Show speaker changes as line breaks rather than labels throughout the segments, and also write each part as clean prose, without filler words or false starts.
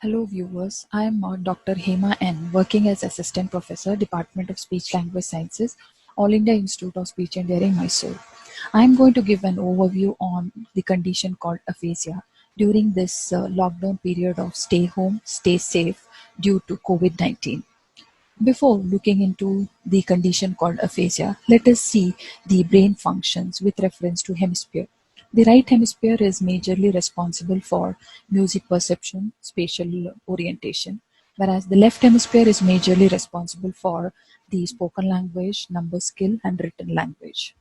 Hello viewers, I am Dr. Hema N, working as Assistant Professor, Department of Speech Language Sciences, All India Institute of Speech and Hearing, Mysore. I am going to give an overview on the condition called aphasia during this lockdown period of stay home, stay safe due to COVID-19. Before looking into the condition called aphasia, let us see the brain functions with reference to hemisphere. The right hemisphere is majorly responsible for music perception, spatial orientation, whereas the left hemisphere is majorly responsible for the spoken language, number skill, and written language.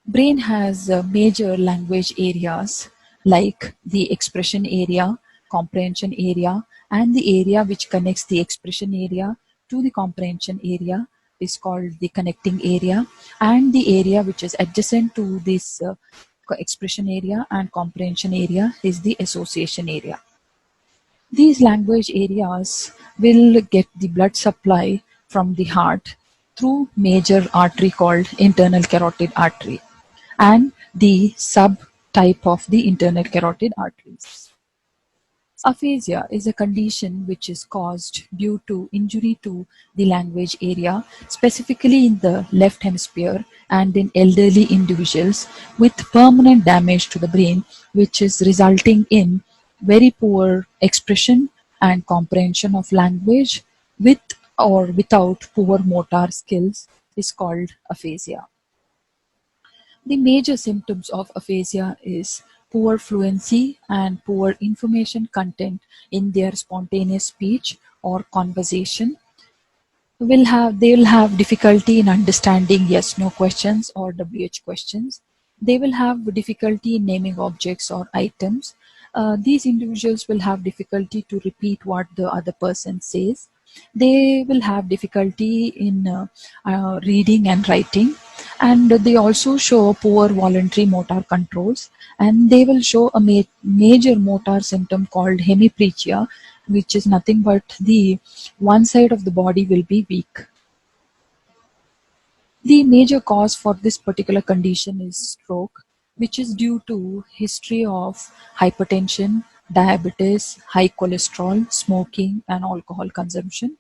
Brain has major language areas like the expression area, comprehension area, and the area which connects the expression area to the comprehension area is called the connecting area, and the area which is adjacent to this expression area and comprehension area is the association area. These language areas will get the blood supply from the heart through major artery called internal carotid artery and the subtype of the internal carotid arteries. Aphasia is a condition which is caused due to injury to the language area, specifically in the left hemisphere and in elderly individuals with permanent damage to the brain, which is resulting in very poor expression and comprehension of language with or without poor motor skills is called aphasia. The major symptoms of aphasia is poor fluency and poor information content in their spontaneous speech or conversation. They will have difficulty in understanding yes no questions or WH questions. They will have difficulty in naming objects or items. These individuals will have difficulty to repeat what the other person says. They will have difficulty in reading and writing, and they also show poor voluntary motor controls, and they will show a major motor symptom called hemiplegia, which is nothing but the one side of the body will be weak. The major cause for this particular condition is stroke, which is due to history of hypertension, diabetes, high cholesterol, smoking, and alcohol consumption.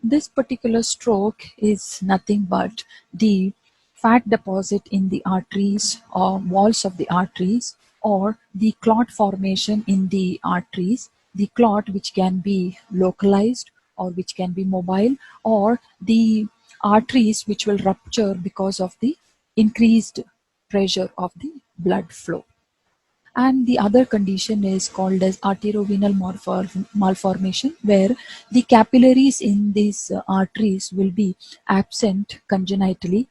This particular stroke is nothing but the fat deposit in the arteries or walls of the arteries, or the clot formation in the arteries, the clot which can be localized or which can be mobile, or the arteries which will rupture because of the increased pressure of the blood flow. And the other condition is called as arteriovenal malformation, where the capillaries in these arteries will be absent congenitally,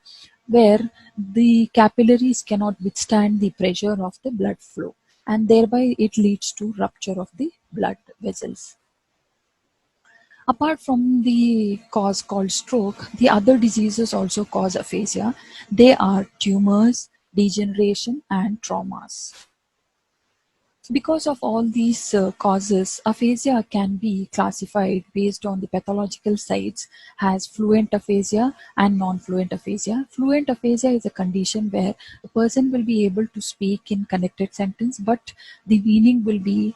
where the capillaries cannot withstand the pressure of the blood flow, and thereby it leads to rupture of the blood vessels. Apart from the cause called stroke, the other diseases also cause aphasia. They are tumors, degeneration, and traumas. Because of all these causes, aphasia can be classified based on the pathological sites as fluent aphasia and non-fluent aphasia. Fluent aphasia is a condition where a person will be able to speak in connected sentence, but the meaning will be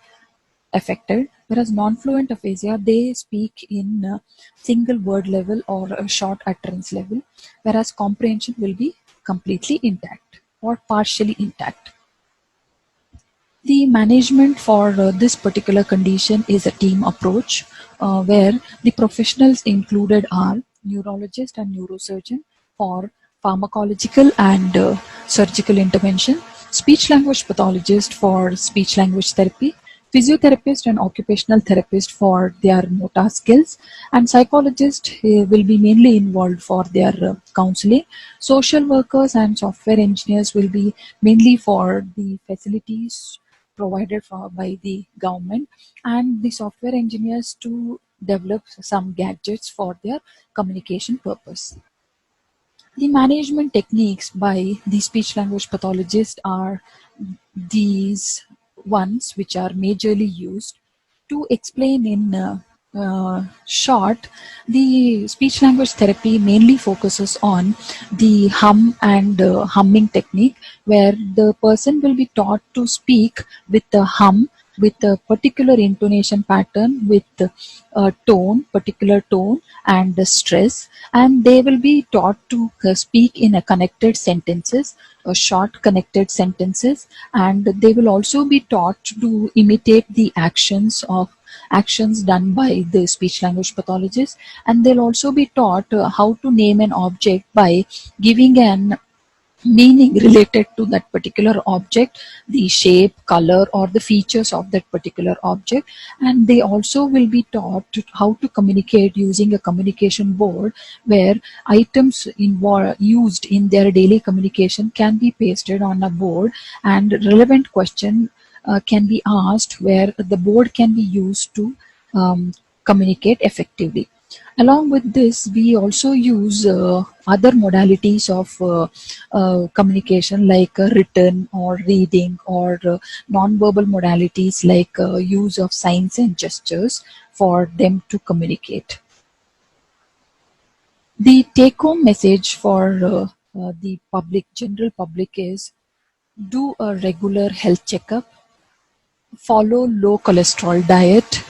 affected, whereas non-fluent aphasia, they speak in single word level or a short utterance level, whereas comprehension will be completely intact or partially intact. The management for this particular condition is a team approach, where the professionals included are neurologist and neurosurgeon for pharmacological and surgical intervention, speech language pathologist for speech language therapy, physiotherapist and occupational therapist for their motor skills, and psychologist will be mainly involved for their counseling. Social workers and software engineers will be mainly for the facilities provided by the government, and the software engineers to develop some gadgets for their communication purpose. The management techniques by the speech language pathologist are these ones which are majorly used. To explain in short, the speech language therapy mainly focuses on the hum and humming technique, where the person will be taught to speak with the hum with a particular intonation pattern, with particular tone and the stress, and they will be taught to speak in a connected sentences, short connected sentences, and they will also be taught to imitate the actions done by the speech language pathologist, and they'll also be taught how to name an object by giving an meaning related to that particular object, the shape, color, or the features of that particular object. And they also will be taught how to communicate using a communication board, where items used in their daily communication can be pasted on a board, and relevant question can be asked, where the board can be used to communicate effectively. Along with this, we also use other modalities of communication, like written or reading, or non-verbal modalities like use of signs and gestures for them to communicate. The take-home message for the general public is: do a regular health checkup, follow low cholesterol diet,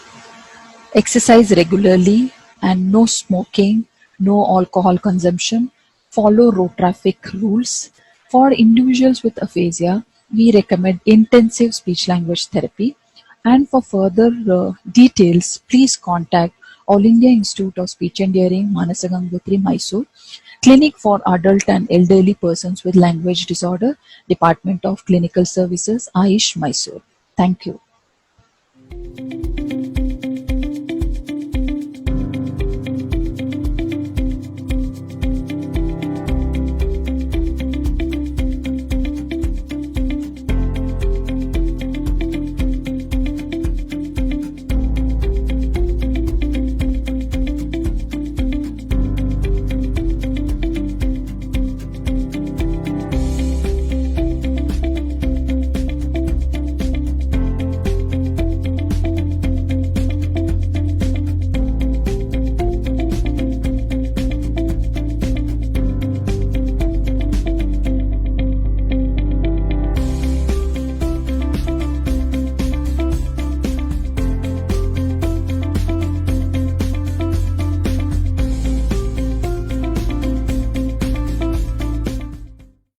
exercise regularly, and no smoking, no alcohol consumption. Follow road traffic rules. For individuals with aphasia, we recommend intensive speech language therapy. And for further details, please contact All India Institute of Speech and Hearing, Manasagangotri, Mysore, Clinic for Adult and Elderly Persons with Language Disorder, Department of Clinical Services, Aish, Mysore. Thank you.